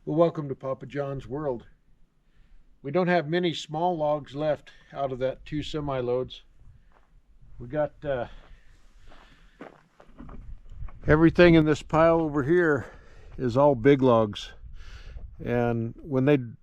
Well, welcome to Papa John's World. We don't have many small logs left out of that 2 semi-loads. We got everything in this pile over here is all big logs, and when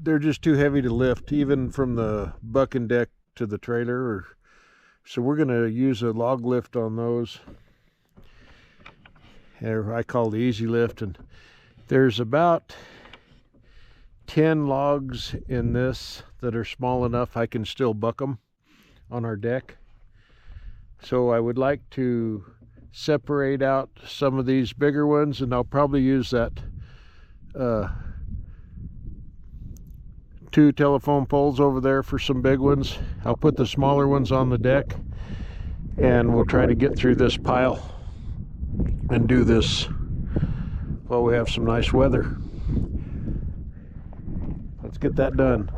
they're just too heavy to lift, even from the bucking deck to the trailer. So we're going to use a log lift on those. I call the easy lift, and there's about 10 logs in this that are small enough I can still buck them on our deck. So I would like to separate out some of these bigger ones, and I'll probably use that 2 telephone poles over there for some big ones. I'll put the smaller ones on the deck, and we'll try to get through this pile and do this while we have some nice weather. Let's get that done.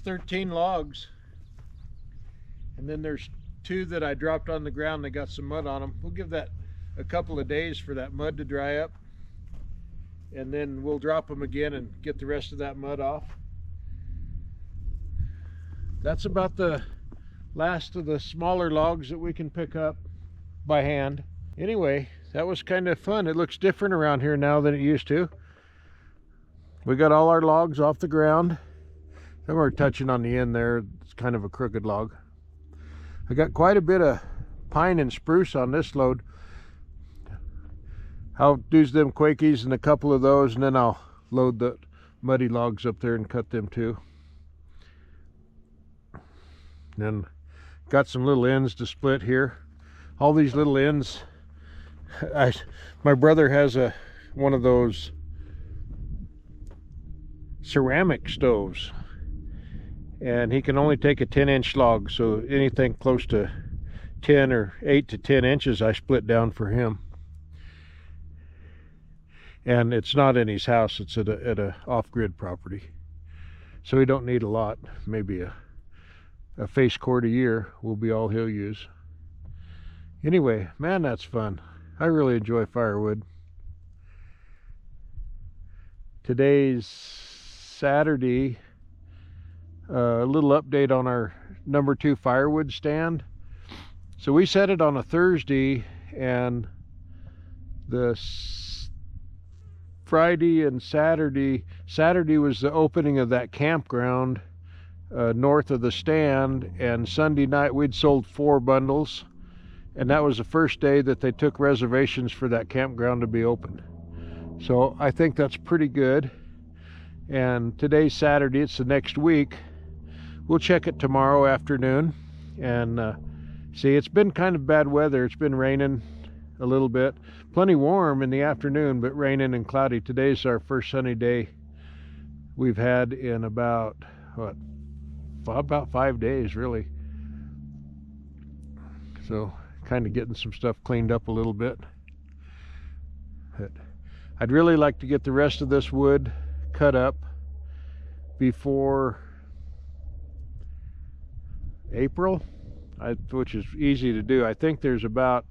That's 13 logs. And then there's 2 that I dropped on the ground. They got some mud on them. We'll give that a couple of days for that mud to dry up. And then we'll drop them again and get the rest of that mud off. That's about the last of the smaller logs that we can pick up by hand. Anyway, that was kind of fun. It looks different around here now than it used to. We got all our logs off the ground. Some are touching on the end there. It's kind of a crooked log. I got quite a bit of pine and spruce on this load. I'll do them Quakies and a couple of those, and then I'll load the muddy logs up there and cut them too. Then got some little ends to split here. All these little ends, my brother has one of those ceramic stoves, and he can only take a 10-inch log, so anything close to 10 or 8 to 10 inches I split down for him. And it's not in his house, it's at a off-grid property, so he don't need a lot. Maybe a face cord a year will be all he'll use. Anyway, man, that's fun. I really enjoy firewood. Today's Saturday. A little update on our number 2 firewood stand. So we set it on a Thursday, and the Friday and Saturday was the opening of that campground north of the stand, and Sunday night we'd sold 4 bundles, and that was the first day that they took reservations for that campground to be open. So I think that's pretty good. And today's Saturday, it's the next week. We'll check it tomorrow afternoon and see. It's been kind of bad weather. It's been raining a little bit, plenty warm in the afternoon, but raining and cloudy. Today's our first sunny day we've had in about 5 days, really. So kind of getting some stuff cleaned up a little bit. But I'd really like to get the rest of this wood cut up before April, which is easy to do. I think there's about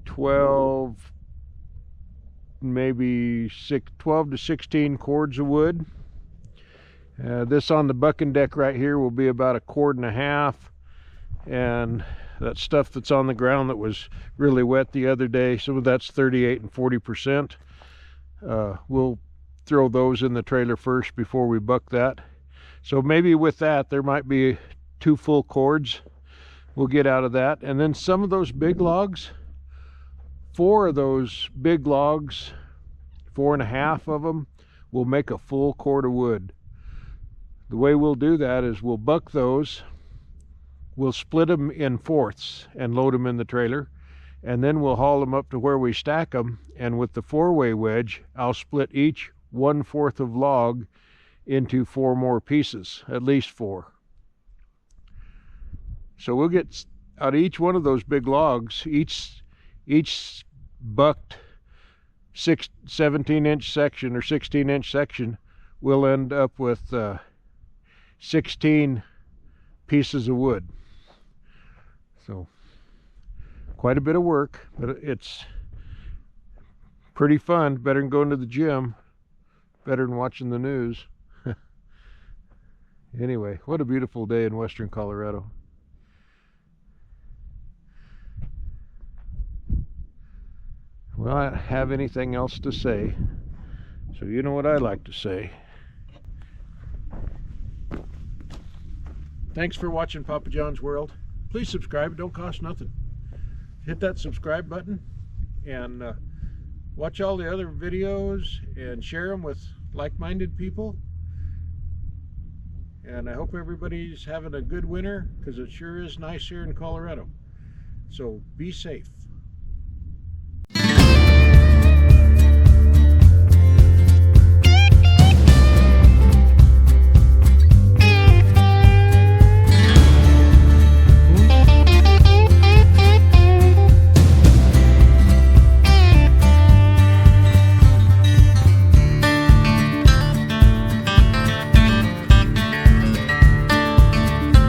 12 to 16 cords of wood. This on the bucking deck right here will be about 1.5 cords, and that stuff that's on the ground that was really wet the other day, some of that's 38 and 40%. We'll throw those in the trailer first before we buck that. So maybe with that there might be 2 full cords we'll get out of that. And then some of those big logs, 4 of those big logs, 4.5 of them, will make a full cord of wood. The way we'll do that is we'll buck those, we'll split them in 4ths and load them in the trailer, and then we'll haul them up to where we stack them, and with the 4-way wedge I'll split each 1/4 of log into 4 more pieces, at least 4. So we'll get out of each one of those big logs, each bucked 17-inch section or 16-inch section, we'll end up with 16 pieces of wood. So quite a bit of work, but it's pretty fun. Better than going to the gym, better than watching the news. Anyway, what a beautiful day in western Colorado. Well, I don't have anything else to say, so you know what I like to say. Thanks for watching Papa John's World. Please subscribe. It don't cost nothing. Hit that subscribe button and watch all the other videos and share them with like-minded people. And I hope everybody's having a good winter, because it sure is nice here in Colorado. So be safe.